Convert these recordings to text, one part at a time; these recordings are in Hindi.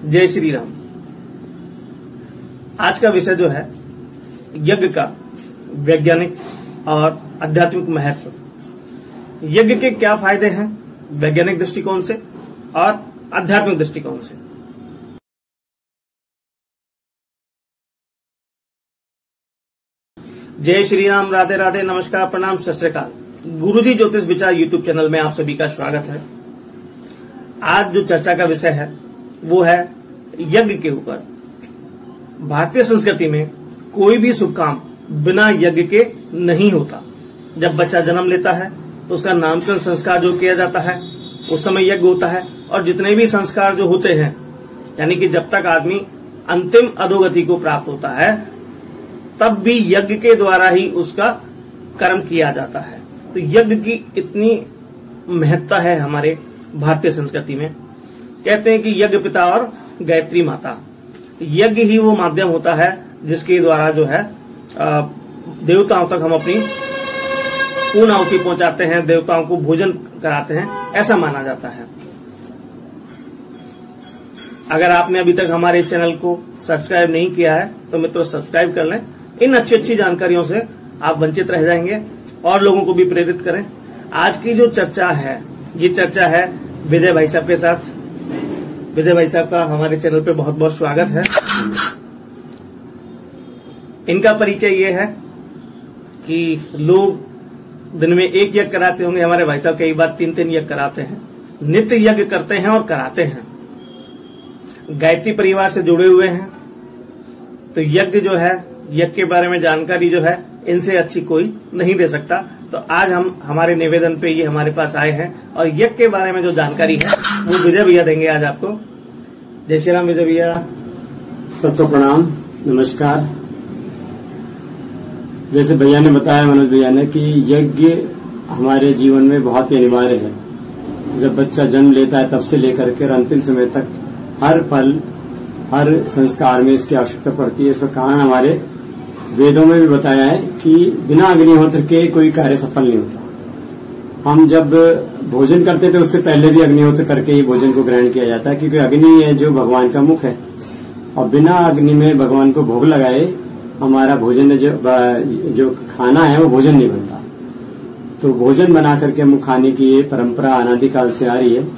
जय श्री राम। आज का विषय जो है यज्ञ का वैज्ञानिक और आध्यात्मिक महत्व। यज्ञ के क्या फायदे हैं वैज्ञानिक दृष्टिकोण से और आध्यात्मिक दृष्टिकोण से। जय श्री राम, राधे राधे, नमस्कार, प्रणाम, सत श्री अकाल। गुरुजी ज्योतिष विचार यूट्यूब चैनल में आप सभी का स्वागत है। आज जो चर्चा का विषय है वो है यज्ञ के ऊपर। भारतीय संस्कृति में कोई भी शुभ काम बिना यज्ञ के नहीं होता। जब बच्चा जन्म लेता है तो उसका नामकरण संस्कार जो किया जाता है उस समय यज्ञ होता है, और जितने भी संस्कार जो होते हैं यानी कि जब तक आदमी अंतिम अधोगति को प्राप्त होता है तब भी यज्ञ के द्वारा ही उसका कर्म किया जाता है। तो यज्ञ की इतनी महत्ता है हमारे भारतीय संस्कृति में। कहते हैं कि यज्ञ पिता और गायत्री माता, यज्ञ ही वो माध्यम होता है जिसके द्वारा जो है देवताओं तक हम अपनी पूर्ण आहुति पहुंचाते हैं, देवताओं को भोजन कराते हैं, ऐसा माना जाता है। अगर आपने अभी तक हमारे चैनल को सब्सक्राइब नहीं किया है तो मित्रों सब्सक्राइब कर लें। इन अच्छी अच्छी जानकारियों से आप वंचित रह जाएंगे और लोगों को भी प्रेरित करें। आज की जो चर्चा है ये चर्चा है विजय भाई साहब के साथ। विजय भाई साहब का हमारे चैनल पे बहुत बहुत स्वागत है। इनका परिचय ये है कि लोग दिन में एक यज्ञ कराते होंगे, हमारे भाई साहब कई बार 3-3 यज्ञ कराते हैं, नित्य यज्ञ करते हैं और कराते हैं। गायत्री परिवार से जुड़े हुए हैं तो यज्ञ जो है, यज्ञ के बारे में जानकारी जो है इनसे अच्छी कोई नहीं दे सकता। तो आज हम हमारे निवेदन पे ये हमारे पास आए हैं और यज्ञ के बारे में जो जानकारी है वो विजय भैया देंगे आज आपको। जय श्री राम विजय भैया। सबको प्रणाम, नमस्कार। जैसे भैया ने बताया, मनोज भैया ने, कि यज्ञ हमारे जीवन में बहुत ही अनिवार्य है। जब बच्चा जन्म लेता है तब से लेकर के अंतिम समय तक हर पल हर संस्कार में इसकी आवश्यकता पड़ती है। इसका कारण हमारे वेदों में भी बताया है कि बिना अग्निहोत्र के कोई कार्य सफल नहीं होता। हम जब भोजन करते थे उससे पहले भी अग्निहोत्र करके ही भोजन को ग्रहण किया जाता है, क्योंकि अग्नि है जो भगवान का मुख है और बिना अग्नि में भगवान को भोग लगाए हमारा भोजन जो खाना है वो भोजन नहीं बनता। तो भोजन बना करके हम खाने की ये परंपरा अनादिकाल से आ रही है।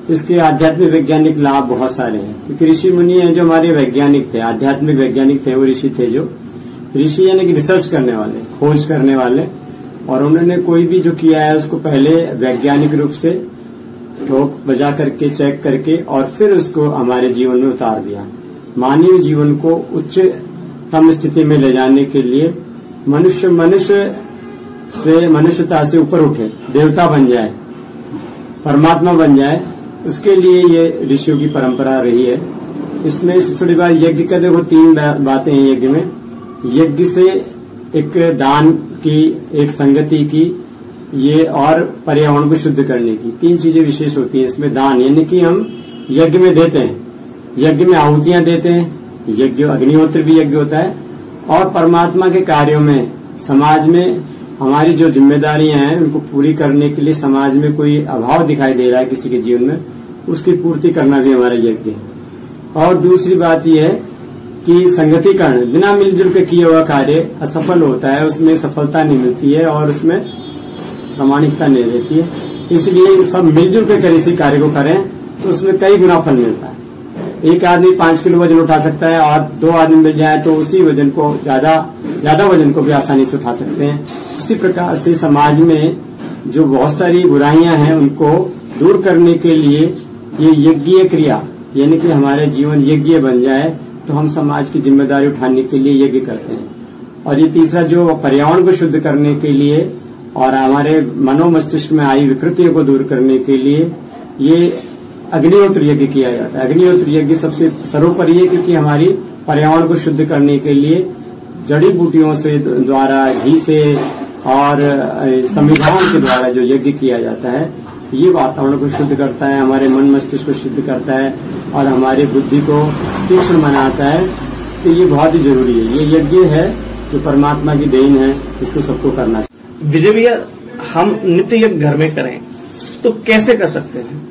इसके आध्यात्मिक वैज्ञानिक लाभ बहुत सारे हैं, क्योंकि ऋषि मुनि हैं जो हमारे वैज्ञानिक थे, आध्यात्मिक वैज्ञानिक थे। वो ऋषि थे जो ऋषि यानी कि रिसर्च करने वाले, खोज करने वाले, और उन्होंने कोई भी जो किया है उसको पहले वैज्ञानिक रूप से ठोक बजा करके चेक करके और फिर उसको हमारे जीवन में उतार दिया। मानवीय जीवन को उच्चतम स्थिति में ले जाने के लिए मनुष्यता से ऊपर उठे, देवता बन जाए, परमात्मा बन जाए, उसके लिए ये ऋषियों की परंपरा रही है। इसमें थोड़ी बार यज्ञ का देखो 3 बातें हैं यज्ञ में। यज्ञ से एक दान की, एक संगति की, ये और पर्यावरण को शुद्ध करने की 3 चीजें विशेष होती हैं इसमें। दान यानी कि हम यज्ञ में देते हैं, यज्ञ में आहुतियां देते हैं, यज्ञ अग्निहोत्र भी यज्ञ होता है, और परमात्मा के कार्यों में समाज में हमारी जो जिम्मेदारियां हैं उनको पूरी करने के लिए समाज में कोई अभाव दिखाई दे रहा है किसी के जीवन में, उसकी पूर्ति करना भी हमारा यज्ञ है। और दूसरी बात यह है कि संगतिकरण, बिना मिलजुल के किए हुआ कार्य असफल होता है, उसमें सफलता नहीं मिलती है और उसमें प्रामाणिकता नहीं रहती है। इसलिए सब मिलजुल के किसी कार्य को करें तो उसमें कई गुना फल मिलता है। एक आदमी 5 किलो वजन उठा सकता है और 2 आदमी मिल जाए तो उसी वजन को ज्यादा वजन को भी आसानी से उठा सकते हैं। उसी प्रकार से समाज में जो बहुत सारी बुराइयां हैं उनको दूर करने के लिए ये यज्ञीय क्रिया यानी कि हमारे जीवन यज्ञ बन जाए तो हम समाज की जिम्मेदारी उठाने के लिए यज्ञ करते हैं। और ये तीसरा जो पर्यावरण को शुद्ध करने के लिए और हमारे मनोमस्तिष्क में आई विकृतियों को दूर करने के लिए ये अग्निहोत्र यज्ञ किया जाता है। अग्निहोत्र यज्ञ सबसे सर्वोपरि है, क्योंकि हमारी पर्यावरण को शुद्ध करने के लिए जड़ी बूटियों से द्वारा, घी से और संविधान के द्वारा जो यज्ञ किया जाता है ये वातावरण को शुद्ध करता है, हमारे मन मस्तिष्क को शुद्ध करता है और हमारी बुद्धि को तीक्ष्ण बनाता है। तो ये बहुत ही जरूरी है। ये यज्ञ है जो परमात्मा की देन है, इसको सबको करना चाहिए। विजय भैया, हम नित्य यज्ञ घर में करें तो कैसे कर सकते हैं?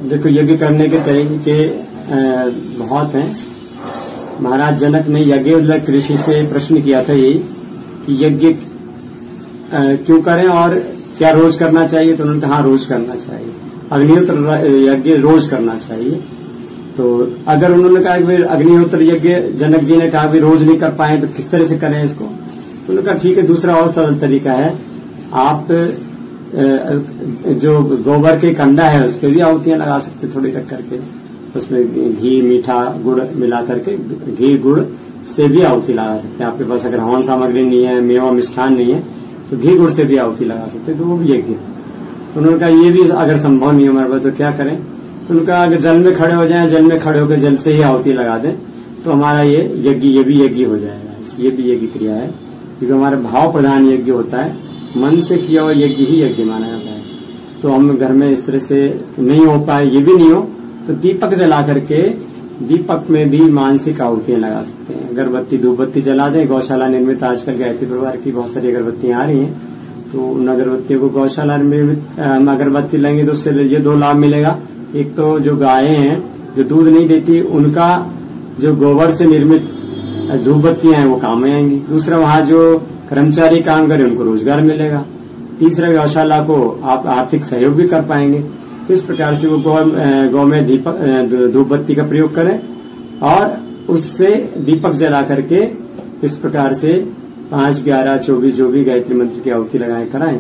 देखो, यज्ञ करने के तरीके बहुत हैं। महाराज जनक ने यज्ञोल्लख ऋषि से प्रश्न किया था ये कि यज्ञ क्यों करें और क्या रोज करना चाहिए, तो उन्होंने कहा रोज करना चाहिए, अग्निहोत्र यज्ञ रोज करना चाहिए। तो अगर उन्होंने कहा कि अग्निहोत्र यज्ञ जनक जी ने कहा भी रोज नहीं कर पाए तो किस तरह से करें इसको, तो उन्होंने कहा ठीक है, दूसरा और सरल तरीका है, आप जो गोबर के कंडा है उस पर भी आहुतियां लगा सकते, थोड़ी रख करके उसमें घी मीठा गुड़ मिला करके घी गुड़ से भी आहुति लगा सकते हैं। आपके पास अगर हवन सामग्री नहीं है, मेवा मिष्ठान नहीं है, तो घी गुड़ से भी आहुति लगा सकते हैं, तो वो भी यज्ञ है। तो उन्होंने कहा ये भी अगर संभव नहीं है हमारे पास तो क्या करें, तो उन्होंने कहा अगर जल में खड़े हो जाएं, जल में खड़े होकर जल से ही आहुति लगा दें तो हमारा ये भी यज्ञ हो जाएगा। ये भी यज्ञ क्रिया है, क्योंकि हमारा भाव प्रधान यज्ञ होता है, मन से किया हुआ यज्ञ ही यज्ञ माना जाता है। तो हम घर में इस तरह से नहीं हो पाए, ये भी नहीं हो, तो दीपक जला करके दीपक में भी मानसिक आहुतियां लगा सकते हैं। अगरबत्ती धूप बत्ती जला दें, गौशाला निर्मित आजकल गायत्री परिवार की बहुत सारी अगरबत्तियां आ रही हैं, तो उन अगरबत्तियों को गौशाला निर्मित अगरबत्ती लेंगे तो उससे ये 2 लाभ मिलेगा। एक तो जो गायें हैं जो दूध नहीं देती उनका जो गोबर से निर्मित धूप बत्तियां हैं वो काम में आएंगी। दूसरा, वहां जो कर्मचारी काम करें उनको रोजगार मिलेगा। तीसरा, गौशाला को आप आर्थिक सहयोग भी कर पाएंगे। इस प्रकार से वो गौ में धूप बत्ती का प्रयोग करें और उससे दीपक जला करके इस प्रकार से 5, 11, 24 जो भी गायत्री मंत्र की आहुति लगाएं कराएं,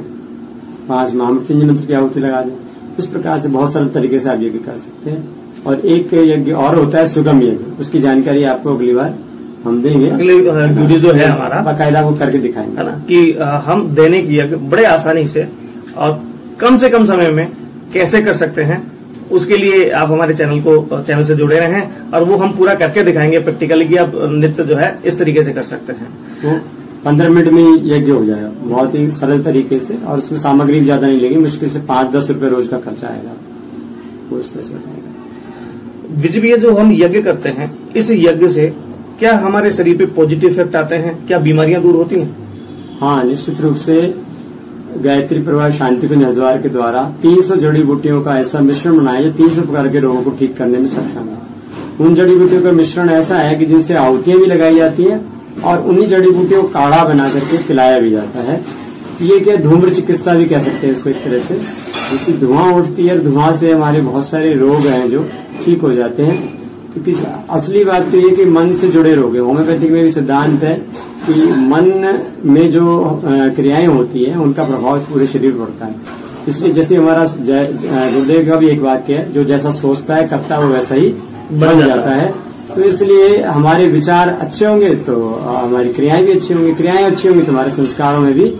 5 महामृत्युंजय मंत्र की आहुति लगा दें। इस प्रकार से बहुत सरल तरीके से आप यज्ञ कर सकते हैं। और एक यज्ञ और होता है सुगम यज्ञ, उसकी जानकारी आपको अगली बार हम देंगे। अगले वीडियो है हमारा बाकायदा वो करके दिखाएंगे, है ना, कि हम दैनिक यज्ञ बड़े आसानी से और कम से कम समय में कैसे कर सकते हैं। उसके लिए आप हमारे चैनल से जुड़े रहें और वो हम पूरा करके दिखाएंगे प्रैक्टिकली कि आप नृत्य जो है इस तरीके से कर सकते हैं। तो 15 मिनट में यज्ञ हो जाएगा बहुत ही सरल तरीके से, और उसमें सामग्री भी ज्यादा नहीं लगेगी, मुश्किल से 5-10 रुपए रोज का खर्चा आएगा, वो इस तरह से बताएगा। विजय, जो हम यज्ञ करते हैं इस यज्ञ से क्या हमारे शरीर पे पॉजिटिव इफेक्ट आते हैं, क्या बीमारियां दूर होती हैं? हाँ, निश्चित रूप से गायत्री परिवार शांति कुंज हरिद्वार के द्वारा 300 जड़ी बूटियों का ऐसा मिश्रण बनाया जो 300 प्रकार के रोगों को ठीक करने में सक्षम है। उन जड़ी बूटियों का मिश्रण ऐसा है कि जिनसे आहुतियां भी लगाई जाती हैं और उन्हीं जड़ी बूटियों को काढ़ा बना करके पिलाया भी जाता है। ये क्या धूम्र चिकित्सा भी कह सकते हैं इसको एक तरह से, जिससे धुआं उठती है, धुआं से हमारे बहुत सारे रोग हैं जो ठीक हो जाते हैं। क्योंकि असली बात तो ये कि मन से जुड़े रोग है। होम्योपैथिक में भी सिद्धांत है कि मन में जो क्रियाएं होती हैं उनका प्रभाव पूरे शरीर पर पड़ता है। इसलिए जैसे हमारा गुरुदेव का भी एक वाक्य है, जो जैसा सोचता है करता है वो वैसा ही बन जाता है। तो इसलिए हमारे विचार अच्छे होंगे तो हमारी क्रियाएं भी अच्छी होंगी, क्रियाएं अच्छी होंगी तो हमारे संस्कारों में भी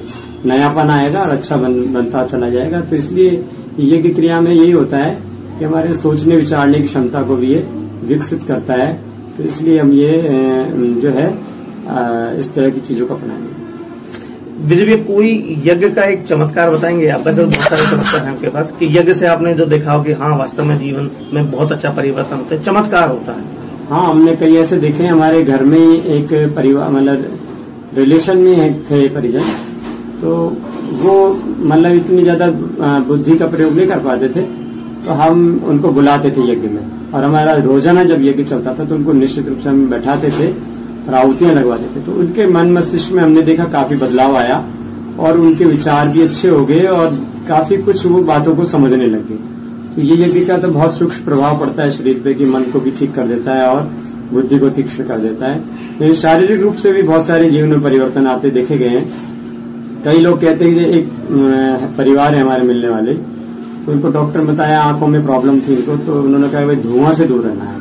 नयापन आएगा और अच्छा बनता चला जाएगा। तो इसलिए यज्ञ क्रिया में यही होता है कि हमारे सोचने विचारने की क्षमता को भी ये विकसित करता है। तो इसलिए हम ये जो है इस तरह की चीजों का अपनाएंगे। विजय, कोई यज्ञ का एक चमत्कार बताएंगे आप? वैसे बहुत सारे चमत्कार हैं आपके पास कि यज्ञ से आपने जो देखा हो कि हाँ वास्तव में जीवन में बहुत अच्छा परिवर्तन होता है, चमत्कार होता है। हाँ, हमने कई ऐसे देखे। हमारे घर में एक परिवार मतलब रिलेशन में थे परिजन, तो वो मतलब इतनी ज्यादा बुद्धि का प्रयोग नहीं कर पाते थे, तो हम उनको बुलाते थे यज्ञ में। और हमारा रोजाना जब यज्ञ चलता था तो उनको निश्चित रूप से हम बैठाते थे और आहुतियां लगवाते थे। तो उनके मन मस्तिष्क में हमने देखा काफी बदलाव आया और उनके विचार भी अच्छे हो गए और काफी कुछ वो बातों को समझने लगे। तो ये यज्ञ का तो बहुत सूक्ष्म प्रभाव पड़ता है शरीर पे कि मन को भी ठीक कर देता है और बुद्धि को तीक्ष्ण कर देता है। लेकिन शारीरिक रूप से भी बहुत सारे जीवन में परिवर्तन आते देखे गए हैं। कई लोग कहते हैं कि एक परिवार है हमारे मिलने वाले, तो उनको डॉक्टर बताया आंखों में प्रॉब्लम थी इनको, तो उन्होंने कहा भाई धुआं से दूर रहना है।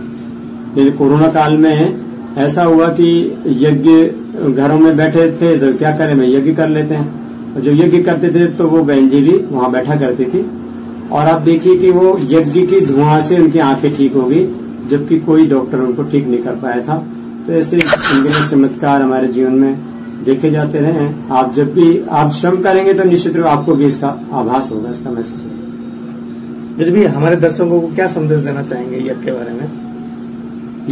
लेकिन कोरोना काल में ऐसा हुआ कि यज्ञ घरों में बैठे थे तो क्या करें, मैं यज्ञ कर लेते हैं। और जब यज्ञ करते थे तो वो बहन जी भी वहां बैठा करती थी और आप देखिए कि वो यज्ञ की धुआं से उनकी आंखें ठीक हो गई, जबकि कोई डॉक्टर उनको ठीक नहीं कर पाया था। तो ऐसे चमत्कार हमारे जीवन में देखे जाते रहे हैं। आप जब भी आप श्रम करेंगे तो निश्चित रूप आपको भी इसका आभास होगा, इसका महसूस होगा। भी हमारे दर्शकों को क्या संदेश देना चाहेंगे यज्ञ के बारे में?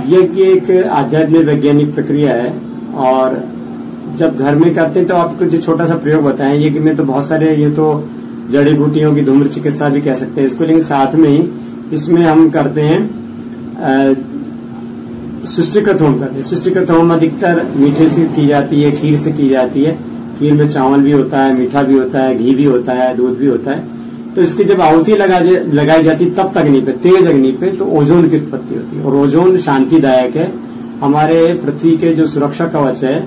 यज्ञ एक आध्यात्मिक वैज्ञानिक प्रक्रिया है और जब घर में करते हैं तो आपको जो छोटा सा प्रयोग बताएं, यज्ञ में तो बहुत सारे, ये तो जड़ी बूटियों की धूम्र चिकित्सा भी कह सकते हैं इसको, लेकिन साथ में ही इसमें हम करते हैं सृष्टिकृत होम करते हैं। सृष्टिकृत होम अधिकतर मीठे से की जाती है, खीर से की जाती है। खीर में चावल भी होता है, मीठा भी होता है, घी भी होता है, दूध भी होता है। तो इसकी जब आहुति लगाई जाती है तब अग्नि पे, तेज अग्नि पे, तो ओजोन की उत्पत्ति होती है। और ओजोन शांतिदायक है। हमारे पृथ्वी के जो सुरक्षा कवच है,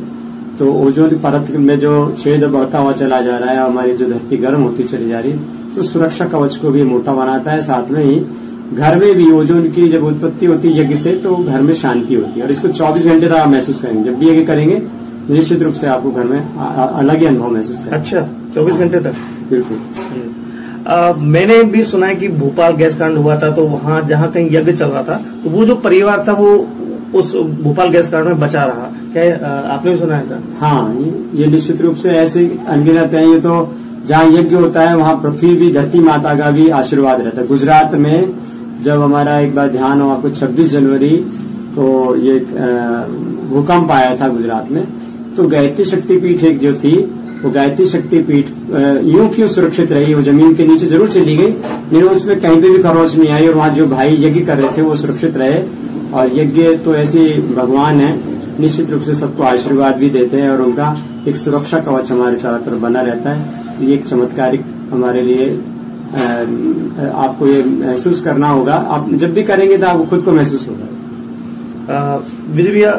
तो ओजोन की परत में जो छेद बढ़ता हुआ चला जा रहा है, हमारी जो धरती गर्म होती चली जा रही है, तो सुरक्षा कवच को भी मोटा बनाता है। साथ में ही घर में भी ओजोन की जब उत्पत्ति होती है यज्ञ से, तो घर में शांति होती है। और इसको 24 घंटे तक आप महसूस करेंगे। जब भी यज्ञ करेंगे निश्चित रूप से आपको घर में अलग ही अनुभव महसूस करेंगे। अच्छा, 24 घंटे तक? बिल्कुल। मैंने भी सुना है कि भोपाल गैस कांड हुआ था, तो वहां जहां कहीं यज्ञ चल रहा था, तो वो जो परिवार था वो उस भोपाल गैस कांड में बचा रहा। क्या आपने भी सुना है सर? हाँ, ये निश्चित रूप से ऐसे अनगिनत है। ये तो जहाँ यज्ञ होता है वहाँ पृथ्वी भी, धरती माता का भी आशीर्वाद रहता है। गुजरात में जब हमारा एक बार ध्यान हो आपको, 26 जनवरी को ये भूकंप आया था गुजरात में, तो गायत्री शक्तिपीठ एक जो थी, वो गायत्री शक्तिपीठ यूं क्यों सुरक्षित रही? वो जमीन के नीचे जरूर चली गई, लेकिन उसमें कहीं पे भी खरोच नहीं आई। और वहाँ जो भाई यज्ञ कर रहे थे वो सुरक्षित रहे। और यज्ञ तो ऐसे भगवान है, निश्चित रूप से सबको आशीर्वाद भी देते हैं और उनका एक सुरक्षा कवच हमारे चारों तरफ बना रहता है। तो ये एक चमत्कारिक हमारे लिए आपको ये महसूस करना होगा। आप जब भी करेंगे तो आपको खुद को महसूस होगा। विजय भैया,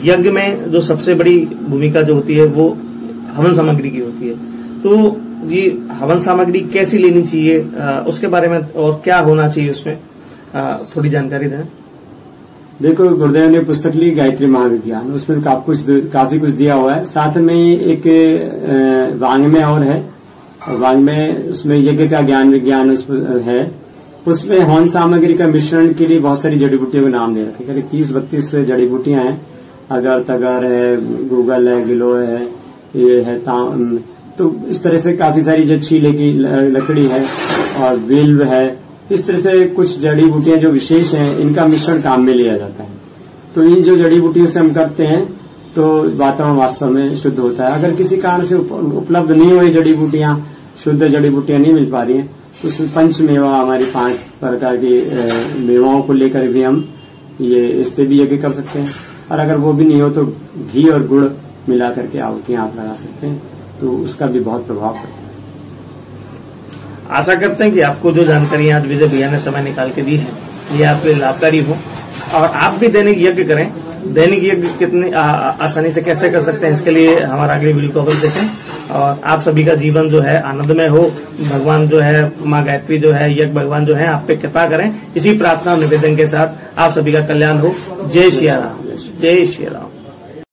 यज्ञ में जो सबसे बड़ी भूमिका जो होती है वो हवन सामग्री की होती है। तो ये हवन सामग्री कैसी लेनी चाहिए, उसके बारे में और क्या होना चाहिए उसमें थोड़ी जानकारी दें। देखो, गुरुदेव ने पुस्तक ली गायत्री महाविज्ञान, उसमें काफी कुछ दिया हुआ है। साथ में एक वाङ्मय और है, वाङ्मय उसमें यज्ञ का ज्ञान विज्ञान है। उसमें हवन सामग्री का मिश्रण के लिए बहुत सारी जड़ी बूटियों के नाम दे रखे, करीब 30-32 जड़ी बूटियां हैं। अगर तगर है, गूगल है, गिलो है, ये है तो इस तरह से काफी सारी जो छीले की लकड़ी है और बिल्व है, इस तरह से कुछ जड़ी बूटियां जो विशेष हैं, इनका मिश्रण काम में लिया जाता है। तो इन जो जड़ी बूटियों से हम करते हैं तो वातावरण वास्तव में शुद्ध होता है। अगर किसी कारण से उपलब्ध नहीं हुई जड़ी बूटियां, शुद्ध जड़ी बूटियां नहीं मिल पा रही हैं, तो पंच मेवा, हमारी 5 प्रकार की मेवाओं को लेकर भी हम ये इससे भी यज्ञ कर सकते हैं। और अगर वो भी नहीं हो तो घी और गुड़ मिला करके आहुतियां आप लगा सकते हैं, तो उसका भी बहुत प्रभाव पड़ता है। आशा करते हैं कि आपको जो जानकारी आज विजय भैया ने समय निकाल के दी है ये आपके लिए लाभकारी हो और आप भी दैनिक यज्ञ करें। दैनिक यज्ञ कितनी आसानी से कैसे कर सकते हैं, इसके लिए हमारा अगले वीडियो को अवश्य देखें और आप सभी का जीवन जो है आनंदमय हो। भगवान जो है, माँ गायत्री जो है, यज्ञ भगवान जो है आप पे कृपा करें। इसी प्रार्थना और निवेदन के साथ आप सभी का कल्याण हो। जय श्री राम। जय श्री राम।